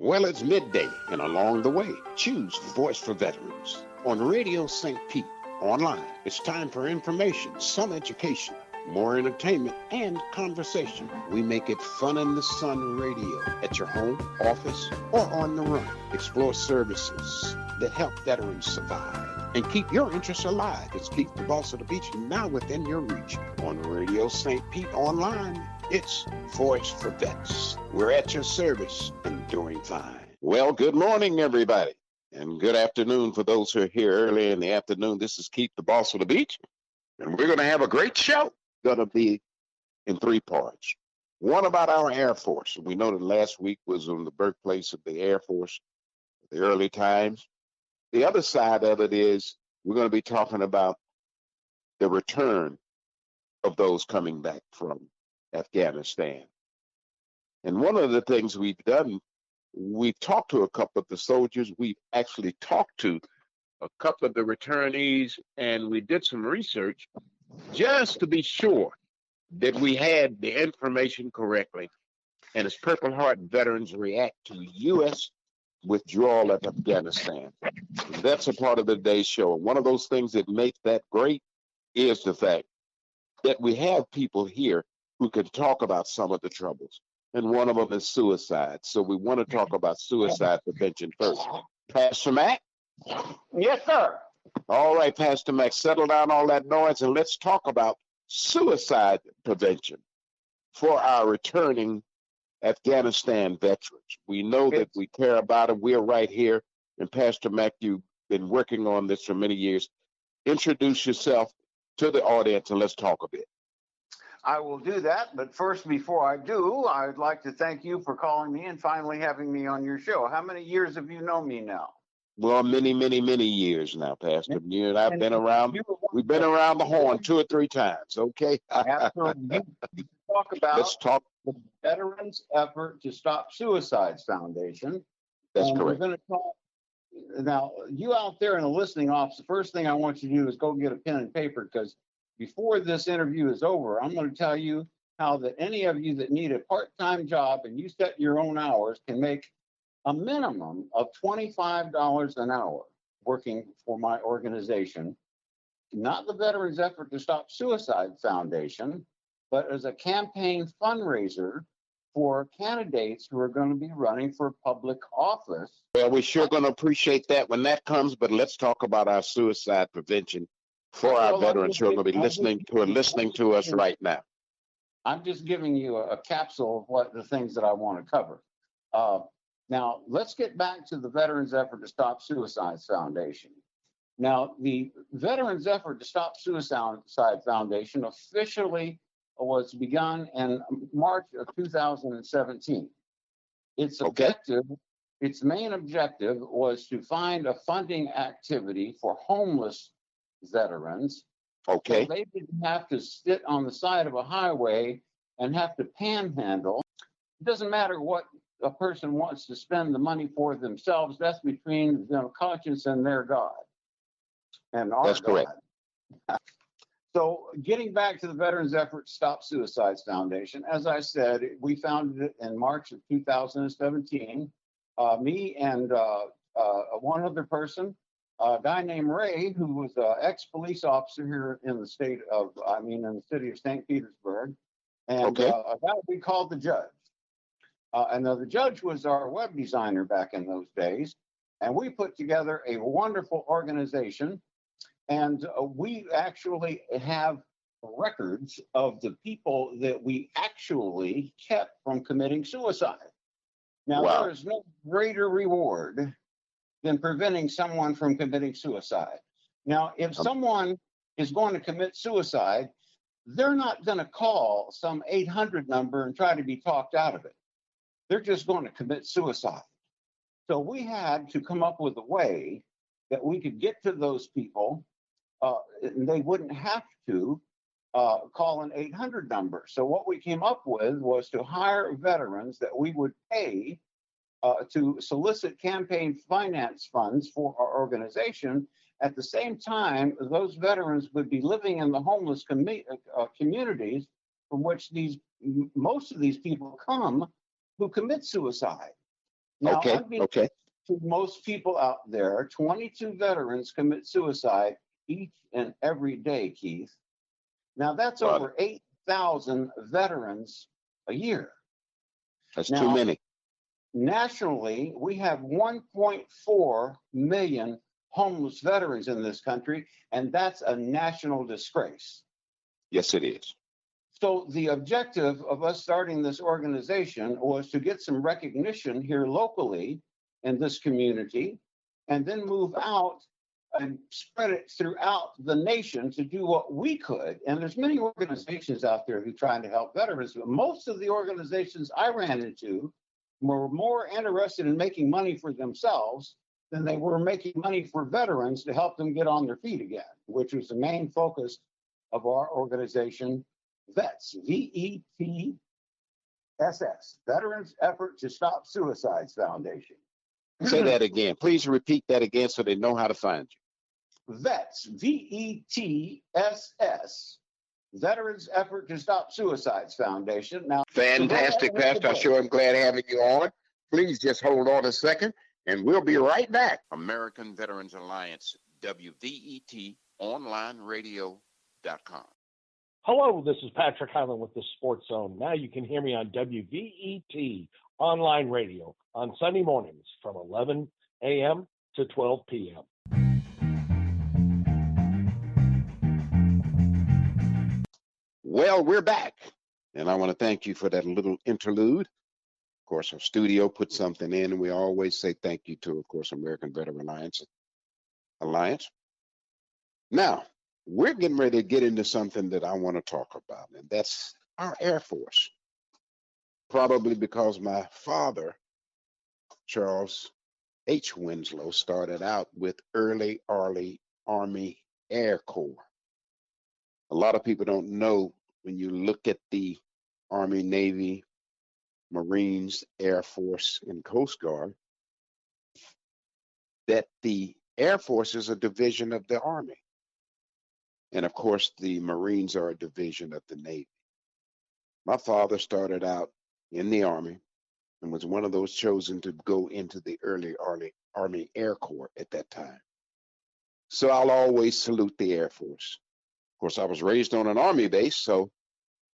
Well, it's midday, and along the way, choose Voice for Veterans on Radio St. Pete online. It's time for information, some education, more entertainment, and conversation. We make it fun in the sun radio at your home, office, or on the run. Explore services that help veterans survive and keep your interests alive. It's Keep the Boss of the Beach now within your reach on Radio St. Pete online. It's Voice for Vets. We're at your service and doing fine. Well, good morning, everybody. And good afternoon for those who are here early in the afternoon. This is Keep the Boss of the Beach. And we're going to have a great show. Going to be in three parts. One about our Air Force. We know that last week was on the birthplace of the Air Force, the early times. The other side of it is we're going to be talking about the return of those coming back from Afghanistan. And one of the things we've done, we've talked to a couple of the soldiers. We've actually talked to a couple of the returnees, and we did some research just to be sure that we had the information correctly. And as Purple Heart veterans react to U.S. withdrawal of Afghanistan. That's a part of the day's show. One of those things that makes that great is the fact that we have people here who can talk about some of the troubles. And one of them is suicide. So we want to talk about suicide prevention first. Pastor Mac? Yes, sir. All right, Pastor Mac, settle down all that noise and let's talk about suicide prevention for our returning Afghanistan veterans. We know that we care about them. We're right here. And Pastor Mac, you've been working on this for many years. Introduce yourself to the audience and let's talk a bit. I will do that. But first, before I do, I'd like to thank you for calling me and finally having me on your show. How many years have you known me now? Well, many, many, many years now, Pastor. You and I've been around. We've been around the horn 2 or 3 times. Okay. Absolutely. Talk about Let's talk. The Veterans Effort to Stop Suicides Foundation. That's and correct. We're going to talk. Now, you out there in the listening office, the first thing I want you to do is go get a pen and paper, because before this interview is over, I'm going to tell you how that any of you that need a part-time job and you set your own hours can make a minimum of $25 an hour working for my organization, not the Veterans Effort to Stop Suicide Foundation, but as a campaign fundraiser for candidates who are going to be running for public office. Well, we're sure going to appreciate that when that comes, but let's talk about our suicide prevention for our veterans who are going to be listening to us right now. I'm just giving you a capsule of what the things that I want to cover. Now, let's get back to the Veterans Effort to Stop Suicides Foundation. Now, the Veterans Effort to Stop Suicide Foundation officially was begun in March of 2017. Its objective, its main objective was to find a funding activity for homeless veterans. Okay. So they didn't have to sit on the side of a highway and have to panhandle. It doesn't matter what a person wants to spend the money for themselves. That's between conscience and their God. And our That's correct. God. So getting back to the Veterans Effort to Stop Suicides Foundation, as I said, we founded it in March of 2017. Me and one other person, a guy named Ray, who was an ex-police officer here in the city of St. Petersburg, and a guy we called the judge. And the judge was our web designer back in those days. And we put together a wonderful organization. And we actually have records of the people that we actually kept from committing suicide. Now, There is no greater reward than preventing someone from committing suicide. Now, if someone is going to commit suicide, they're not going to call some 800 number and try to be talked out of it. They're just going to commit suicide. So we had to come up with a way that we could get to those people, and they wouldn't have to call an 800 number. So what we came up with was to hire veterans that we would pay to solicit campaign finance funds for our organization. At the same time, those veterans would be living in the homeless communities from which most of these people come who commit suicide. Now, Okay, okay. to most people out there, 22 veterans commit suicide each and every day, Keith. Now, that's Well, over 8,000 veterans a year. that's too Now, many. nationally, we have 1.4 million homeless veterans in this country, and that's a national disgrace. Yes, it is. So, the objective of us starting this organization was to get some recognition here locally in this community and then move out and spread it throughout the nation to do what we could. And there's many organizations out there who are trying to help veterans, but most of the organizations I ran into were more interested in making money for themselves than they were making money for veterans to help them get on their feet again, which was the main focus of our organization, VETS, VETSS, Veterans Effort to Stop Suicides Foundation. Say that again. Please repeat that again so they know how to find you. VETS, VETSS, Veterans Effort to Stop Suicides Foundation. Now, Fantastic, Pastor. I sure am glad having you on. Please just hold on a second, and we'll be right back. American Veterans Alliance, WVET, onlineradio.com. Hello, this is Patrick Highland with the Sports Zone. Now you can hear me on WVET online radio on Sunday mornings from 11 a.m. to 12 p.m. Well, we're back, and I want to thank you for that little interlude. Of course, our studio put something in, and we always say thank you to, of course, American Veteran Alliance. Now, we're getting ready to get into something that I want to talk about, and that's our Air Force. Probably because my father, Charles H. Winslow, started out with early Army Air Corps. A lot of people don't know, when you look at the Army, Navy, Marines, Air Force, and Coast Guard, that the Air Force is a division of the Army. And of course, the Marines are a division of the Navy. My father started out in the Army and was one of those chosen to go into the early Army Air Corps at that time. So I'll always salute the Air Force. Of course, I was raised on an Army base, so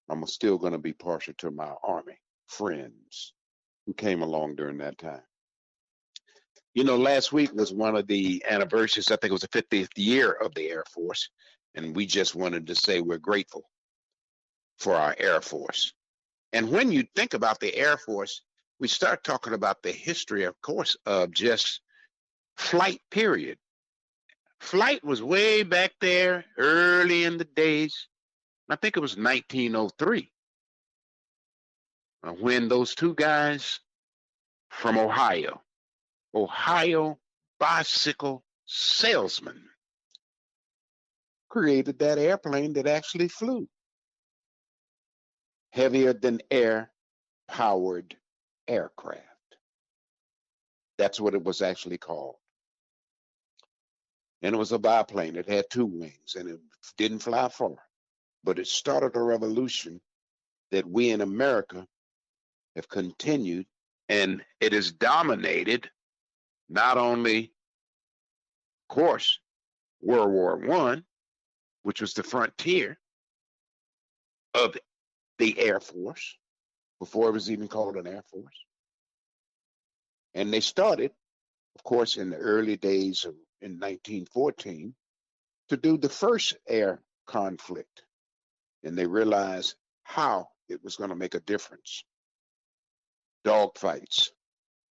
I'm still going to be partial to my Army friends who came along during that time. You know, last week was one of the anniversaries. I think it was the 50th year of the Air Force, and we just wanted to say we're grateful for our Air Force. And when you think about the Air Force, we start talking about the history, of course, of just flight, period. Flight was way back there, early in the days. I think it was 1903, when those two guys from Ohio bicycle salesman, created that airplane that actually flew. Heavier than air powered aircraft. That's what it was actually called. And it was a biplane. It had two wings and it didn't fly far. But it started a revolution that we in America have continued, and it has dominated not only, of course, World War I, which was the frontier of the Air Force, before it was even called an Air Force. And they started, of course, in the early days in 1914 to do the first air conflict. And they realized how it was going to make a difference. Dogfights,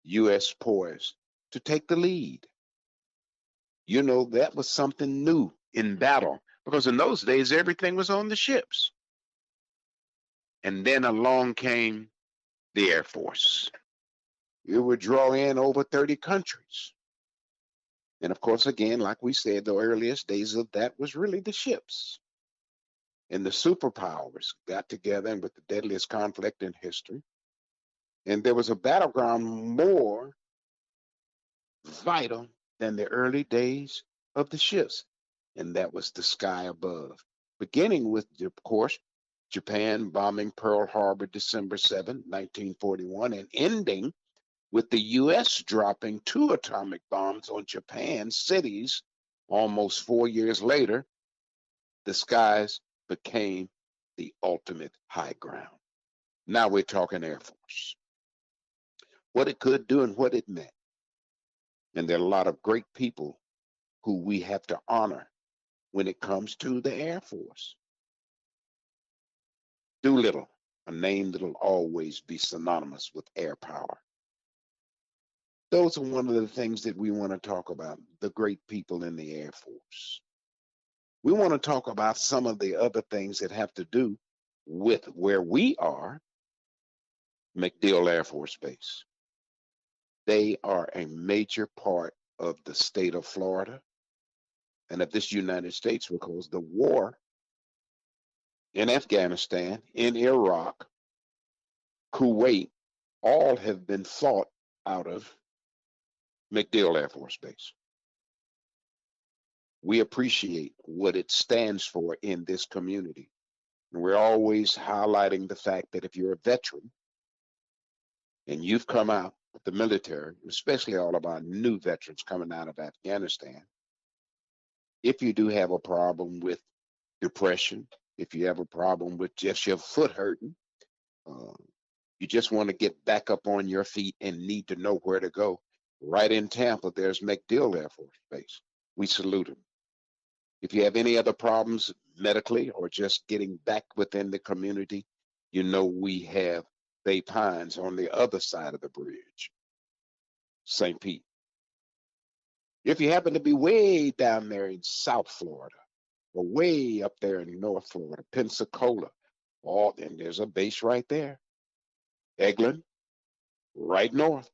U.S. poised to take the lead. You know, that was something new in battle, because in those days, everything was on the ships. And then along came the Air Force. It would draw in over 30 countries. And of course, again, like we said, the earliest days of that was really the ships. And the superpowers got together and with the deadliest conflict in history. And there was a battleground more vital than the early days of the ships. And that was the sky above. Beginning with, of course, Japan bombing Pearl Harbor December 7, 1941, and ending with the U.S. dropping 2 atomic bombs on Japan's cities almost 4 years later, the skies became the ultimate high ground. Now we're talking Air Force, what it could do and what it meant. And there are a lot of great people who we have to honor when it comes to the Air Force. Doolittle, a name that'll always be synonymous with air power. Those are one of the things that we want to talk about, the great people in the Air Force. We want to talk about some of the other things that have to do with where we are, MacDill Air Force Base. They are a major part of the state of Florida and of this United States because the war in Afghanistan, in Iraq, Kuwait, all have been fought out of MacDill Air Force Base. We appreciate what it stands for in this community. And we're always highlighting the fact that if you're a veteran and you've come out of the military, especially all of our new veterans coming out of Afghanistan, if you do have a problem with depression, if you have a problem with just your foot hurting, you just want to get back up on your feet and need to know where to go, right in Tampa, there's MacDill Air Force Base. We salute them. If you have any other problems medically or just getting back within the community, you know we have Bay Pines on the other side of the bridge, St. Pete. If you happen to be way down there in South Florida or way up there in North Florida, Pensacola, and there's a base right there, Eglin, right north.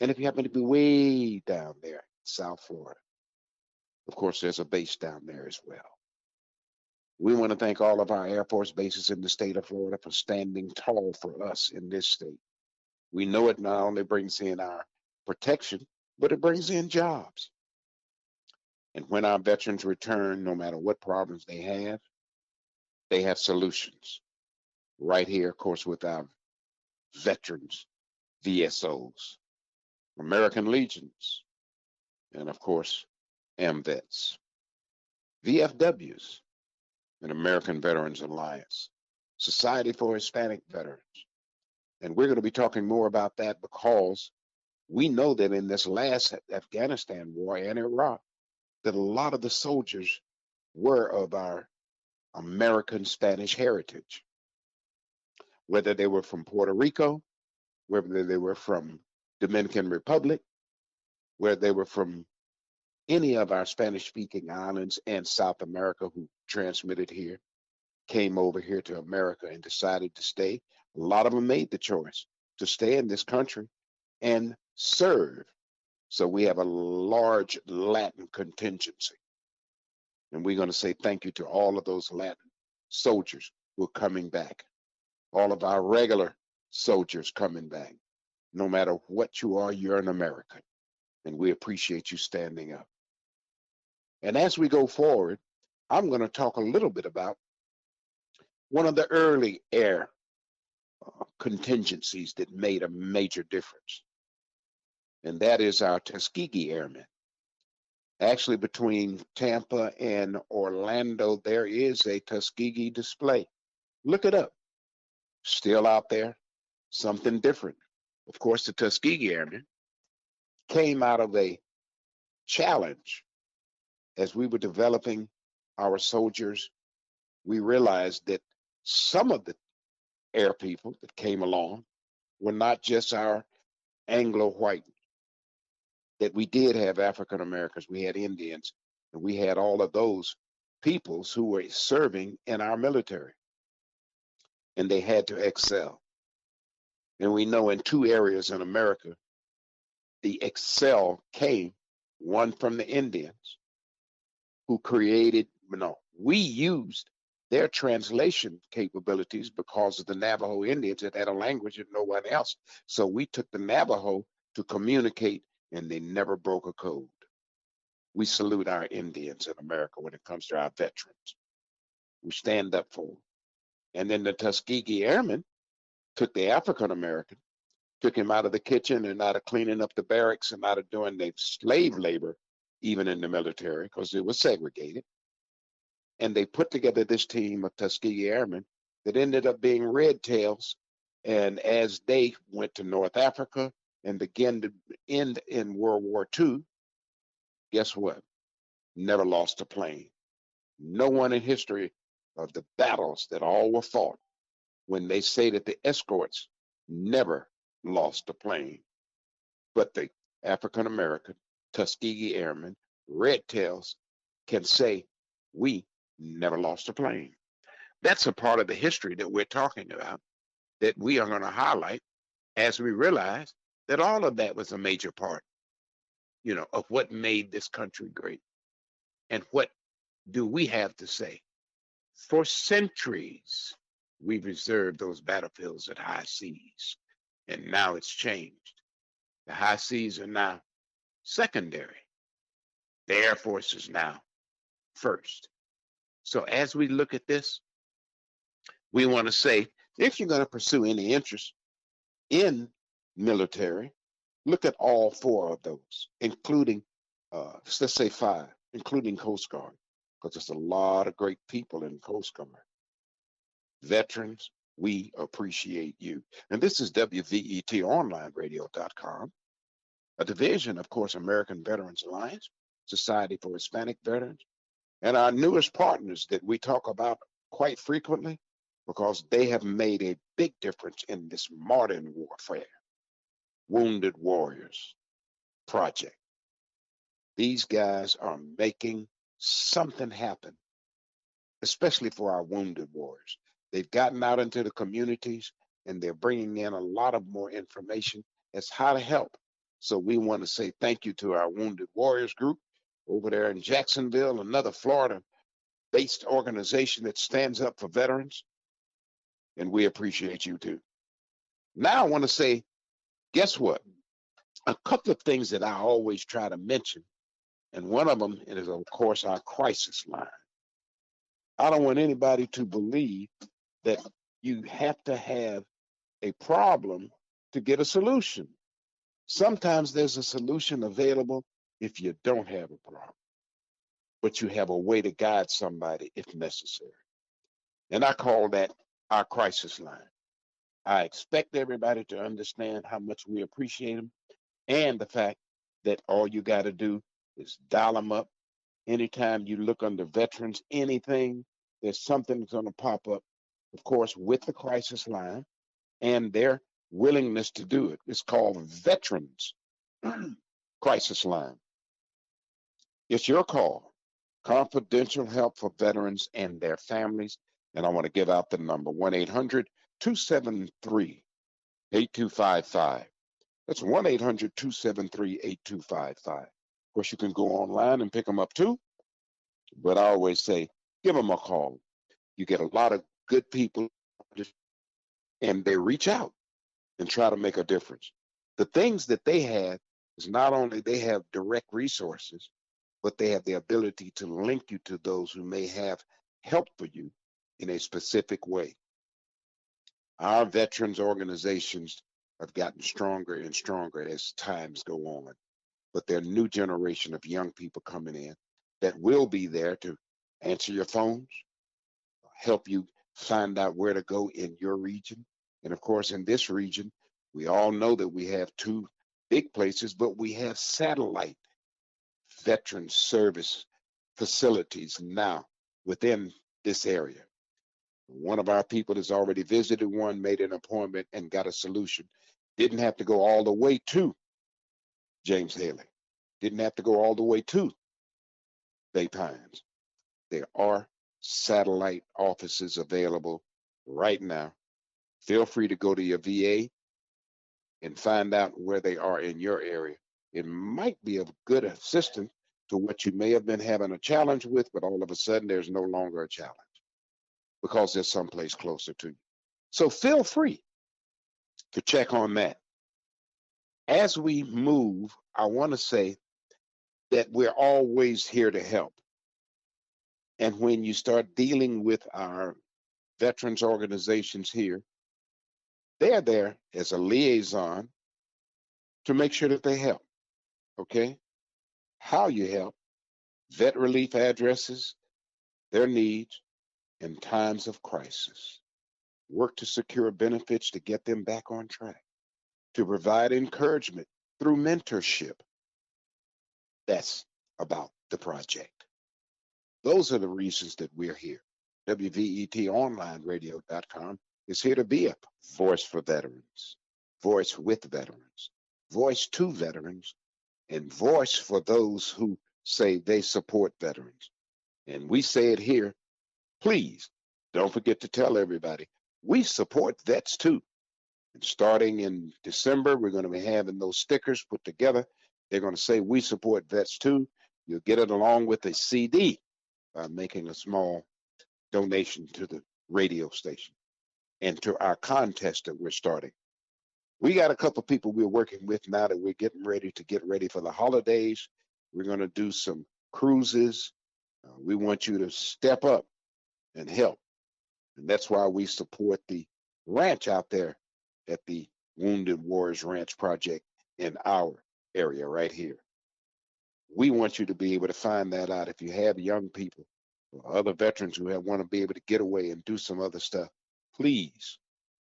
And if you happen to be way down there in South Florida, of course, there's a base down there as well. We want to thank all of our Air Force bases in the state of Florida for standing tall for us in this state. We know it not only brings in our protection, but it brings in jobs. And when our veterans return, no matter what problems they have solutions. Right here, of course, with our veterans, VSOs, American Legions, and of course, AMVETS, VFWs, and American Veterans Alliance, Society for Hispanic Veterans. And we're going to be talking more about that because we know that in this last Afghanistan war and Iraq, that a lot of the soldiers were of our American Spanish heritage, whether they were from Puerto Rico, whether they were from Dominican Republic, where they were from any of our Spanish-speaking islands and South America who transmitted here, came over here to America and decided to stay. A lot of them made the choice to stay in this country and serve. So we have a large Latin contingency. And we're going to say thank you to all of those Latin soldiers who are coming back, all of our regular soldiers coming back. No matter what you are, you're an American. And we appreciate you standing up. And as we go forward, I'm going to talk a little bit about one of the early air contingencies that made a major difference. And that is our Tuskegee Airmen. Actually, between Tampa and Orlando, there is a Tuskegee display. Look it up. Still out there, something different. Of course, the Tuskegee Airmen came out of a challenge. As we were developing our soldiers, we realized that some of the air people that came along were not just our Anglo-white, that we did have African Americans, we had Indians, and we had all of those peoples who were serving in our military, and they had to excel. And we know in 2 areas in America, the excel came, one from the Indians, who created, we used their translation capabilities because of the Navajo Indians that had a language that no one else. So we took the Navajo to communicate, and they never broke a code. We salute our Indians in America when it comes to our veterans. We stand up for them. And then the Tuskegee Airmen took the African American took him out of the kitchen and out of cleaning up the barracks and out of doing the slave labor, even in the military, because it was segregated. And they put together this team of Tuskegee Airmen that ended up being Red Tails. And as they went to North Africa and began to end in World War II, guess what? Never lost a plane. No one in history of the battles that all were fought, when they say that the escorts never lost a plane, but the African American Tuskegee Airmen, Red Tails, can say, we never lost a plane. That's a part of the history that we're talking about that we are going to highlight as we realize that all of that was a major part, of what made this country great. And what do we have to say? For centuries, we've reserved those battlefields at high seas, and now it's changed. The high seas are now secondary. The Air Force is now first. So as we look at this, we want to say, if you're going to pursue any interest in military, look at all four of those, including, let's say five, including Coast Guard, because there's a lot of great people in Coast Guard. Veterans, we appreciate you. And this is WVETOnlineradio.com, a division, of course, American Veterans Alliance, Society for Hispanic Veterans, and our newest partners that we talk about quite frequently because they have made a big difference in this modern warfare. Wounded Warriors Project. These guys are making something happen, especially for our wounded warriors. They've gotten out into the communities and they're bringing in a lot of more information as how to help. So we want to say thank you to our Wounded Warriors group over there in Jacksonville, another Florida-based organization that stands up for veterans. And we appreciate you too. Now I want to say, guess what? A couple of things that I always try to mention, and one of them is, of course, our crisis line. I don't want anybody to believe that you have to have a problem to get a solution. Sometimes there's a solution available if you don't have a problem, but you have a way to guide somebody if necessary. And I call that our crisis line. I expect everybody to understand how much we appreciate them and the fact that all you got to do is dial them up. Anytime you look under veterans, anything, there's something that's going to pop up, of course, with the crisis line and their willingness to do it. It's called Veterans Crisis Line. It's your call. Confidential help for veterans and their families. And I want to give out the number, 1-800-273-8255. That's 1-800-273-8255. Of course, you can go online and pick them up too. But I always say, give them a call. You get a lot of good people and they reach out and try to make a difference. The things that they have is not only they have direct resources, but they have the ability to link you to those who may have help for you in a specific way. Our veterans organizations have gotten stronger and stronger as times go on, but there are a new generation of young people coming in that will be there to answer your phones, help you find out where to go in your region. And of course, in this region, we all know that we have two big places, but we have satellite veteran service facilities now within this area. One of our people has already visited one, made an appointment, and got a solution. Didn't have to go all the way to James Haley. Didn't have to go all the way to Bay Pines. There are satellite offices available right now. Feel free to go to your VA and find out where they are in your area. It might be of good assistance to what you may have been having a challenge with, but all of a sudden there's no longer a challenge because there's someplace closer to you. So feel free to check on that. As we move, I want to say that we're always here to help. And when you start dealing with our veterans organizations here, They're there as a liaison to make sure that they help. Okay? How you help, vet relief addresses, their needs in times of crisis. Work to secure benefits to get them back on track, to provide encouragement through mentorship. That's about the project. Those are the reasons that we're here. WVETOnlineradio.com is here to be a voice for veterans, voice with veterans, voice to veterans, and voice for those who say they support veterans. And we say it here, please don't forget to tell everybody, we support vets too. And starting in December, we're going to be having those stickers put together. They're going to say, we support vets too. You'll get it along with a CD by making a small donation to the radio station and to our contest that we're starting. We got a couple people we're working with now that we're getting ready for the holidays. We're going to do some cruises. We want you to step up and help. And that's why we support the ranch out there at the Wounded Warriors Ranch Project in our area right here. We want you to be able to find that out. If you have young people or other veterans who want to be able to get away and do some other stuff, please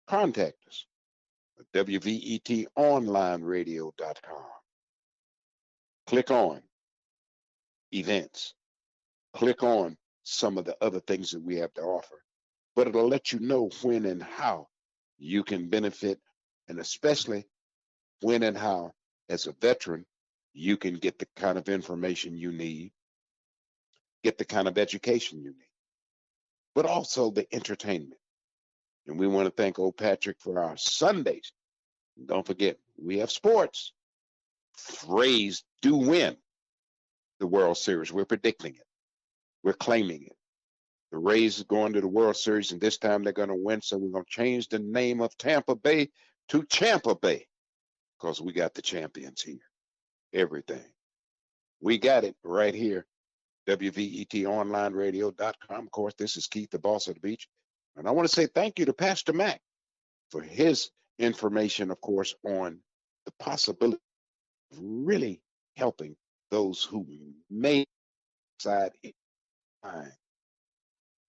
contact us at WVETOnlineradio.com. Click on events. Click on some of the other things that we have to offer. But it'll let you know when and how you can benefit, and especially when and how, as a veteran, you can get the kind of information you need, get the kind of education you need, but also the entertainment. And we want to thank old Patrick for our Sundays. Don't forget, we have sports. Rays do win the World Series. We're predicting it. We're claiming it. The Rays are going to the World Series, and this time they're going to win. So we're going to change the name of Tampa Bay to Champa Bay because we got the champions here. Everything. We got it right here. WVETOnlineradio.com. Of course, this is Keith, the boss of the beach. And I want to say thank you to Pastor Mac for his information, of course, on the possibility of really helping those who may decide in time.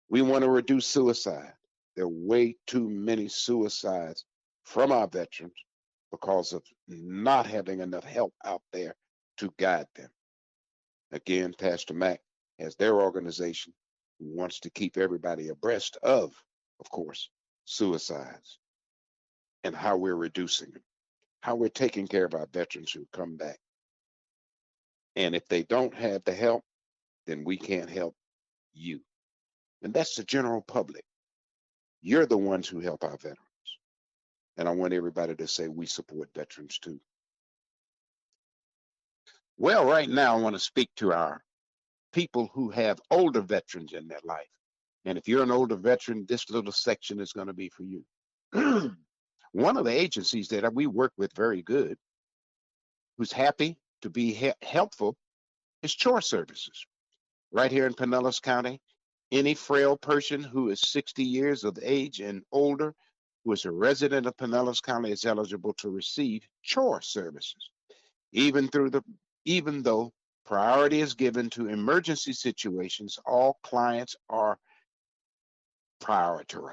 We want to reduce suicide. There are way too many suicides from our veterans because of not having enough help out there to guide them. Again, Pastor Mac has their organization who wants to keep everybody abreast of course, suicides and how we're reducing them, how we're taking care of our veterans who come back. And if they don't have the help, then we can't help you. And that's the general public. You're the ones who help our veterans. And I want everybody to say we support veterans too. Well, right now I want to speak to our people who have older veterans in their life. And if you're an older veteran, this little section is going to be for you. One of the agencies that we work with very good, who's happy to be helpful, is Chore Services. Right here in Pinellas County, any frail person who is 60 years of age and older, who is a resident of Pinellas County, is eligible to receive Chore Services. Even though priority is given to emergency situations, all clients are prioritized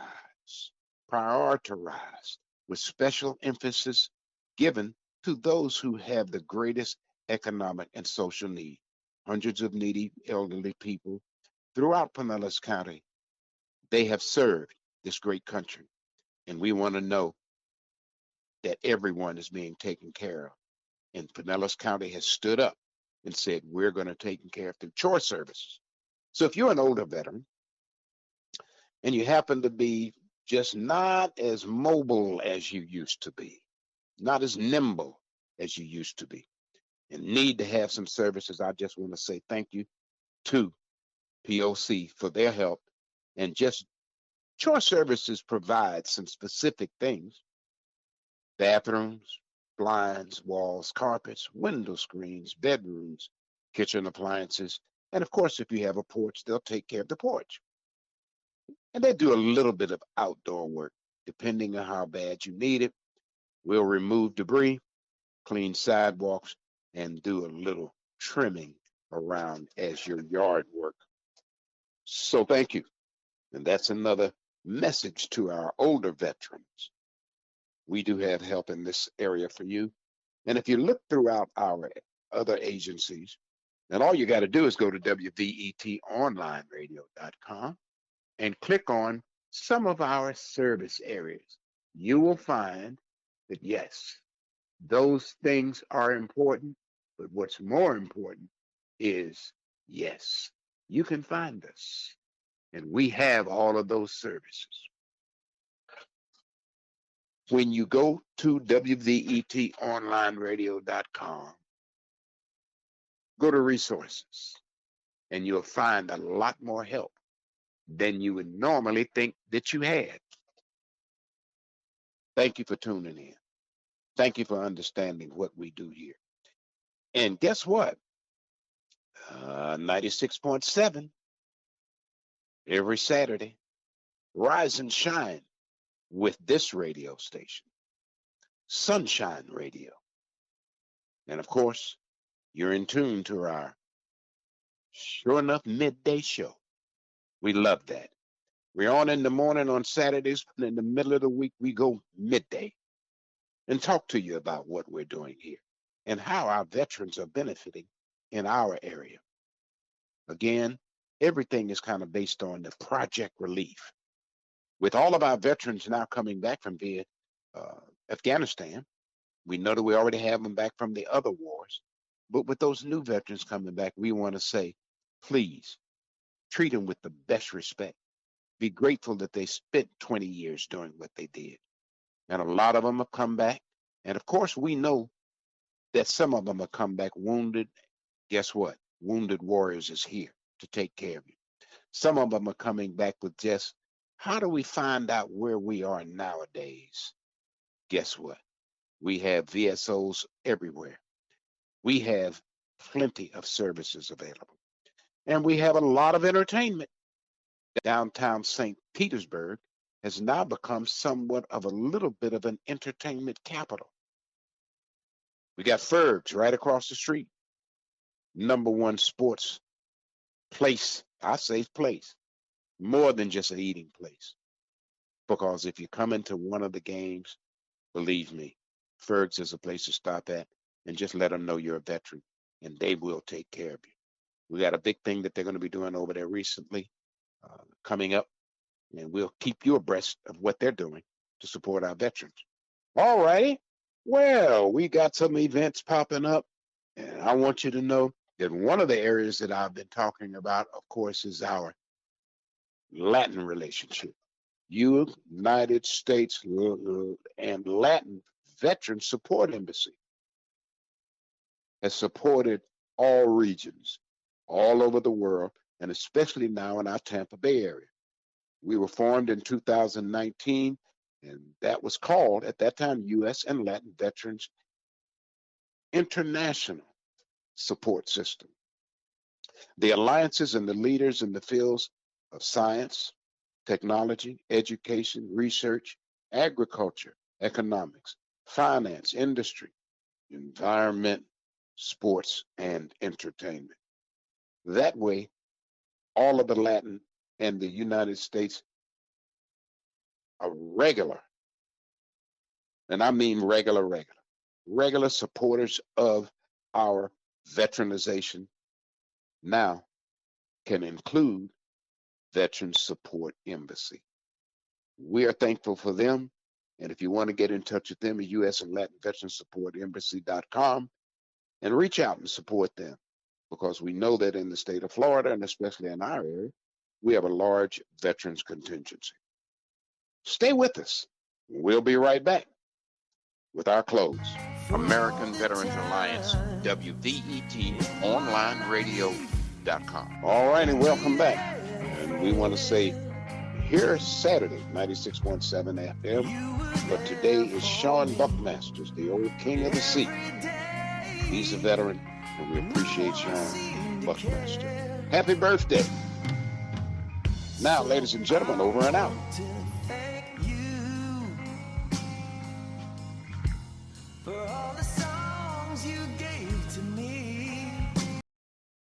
with special emphasis given to those who have the greatest economic and social need. Hundreds of needy elderly people throughout Pinellas County, they have served this great country. And we want to know that everyone is being taken care of. And Pinellas County has stood up and said, we're going to take care of the Chore Services. So if you're an older veteran and you happen to be just not as mobile as you used to be, not as nimble as you used to be, and need to have some services, I just want to say thank you to POC for their help. And just Chore Services provides some specific things: bathrooms, blinds, walls, carpets, window screens, bedrooms, kitchen appliances, and of course, if you have a porch, they'll take care of the porch. And they do a little bit of outdoor work. depending on how bad you need it. We'll remove debris, clean sidewalks, and do a little trimming around as your yard work. So thank you. And that's another message to our older veterans. We do have help in this area for you. And if you look throughout our other agencies, then all you got to do is go to WVETonlineradio.com and click on some of our service areas. You will find that, yes, those things are important, but what's more important is, yes, you can find us, and we have all of those services. When you go to WVETonlineradio.com, go to resources, and you'll find a lot more help than you would normally think that you had. Thank you for tuning in. Thank you for understanding what we do here. And guess what? 96.7 every Saturday. Rise and shine with this radio station, Sunshine Radio. And of course, you're in tune to our Sure Enough midday show. We love that. We're on in the morning on Saturdays, and in the middle of the week, we go midday and talk to you about what we're doing here and how our veterans are benefiting in our area. Again, everything is kind of based on the Project Relief. With all of our veterans now coming back from Afghanistan, we know that we already have them back from the other wars, but with those new veterans coming back, we want to say, please treat them with the best respect. Be grateful that they spent 20 years doing what they did. And a lot of them have come back. And of course, we know that some of them have come back wounded. Guess what? Wounded Warriors is here to take care of you. Some of them are coming back with just, how do we find out where we are nowadays? Guess what? We have VSOs everywhere. We have plenty of services available. And we have a lot of entertainment. Downtown St. Petersburg has now become somewhat of a little bit of an entertainment capital. We got Ferg's right across the street. #1 sports place, I say place, more than just an eating place. Because if you come into one of the games, believe me, Ferg's is a place to stop at and just let them know you're a veteran and they will take care of you. We got a big thing that they're going to be doing over there recently, coming up, and we'll keep you abreast of what they're doing to support our veterans. All righty. Well, we got some events popping up, and I want you to know that one of the areas that I've been talking about, of course, is our Latin relationship. United States and Latin Veterans Support Embassy has supported all regions, all over the world, and especially now in our Tampa Bay area. We were formed in 2019, and that was called, at that time, U.S. and Latin Veterans International Support System. The alliances and the leaders in the fields of science, technology, education, research, agriculture, economics, finance, industry, environment, sports, and entertainment. That way, all of the Latin and the United States are regular, and I mean regular supporters of our veteranization now can include Veterans Support Embassy. We are thankful for them, and if you want to get in touch with them, at U.S. and Latin Veterans Support Embassy.com, and reach out and support them, because we know that in the state of Florida, and especially in our area, we have a large veterans contingency. Stay with us. We'll be right back with our close. American Veterans Alliance, WVETonlineradio.com. All right, and welcome back. And we want to say, here Saturday, 96.7 FM, but today is Sean Buckmasters, the old king of the sea. He's a veteran, and we appreciate Sean Buckmaster. Happy birthday. Now, ladies and gentlemen, over and out. you get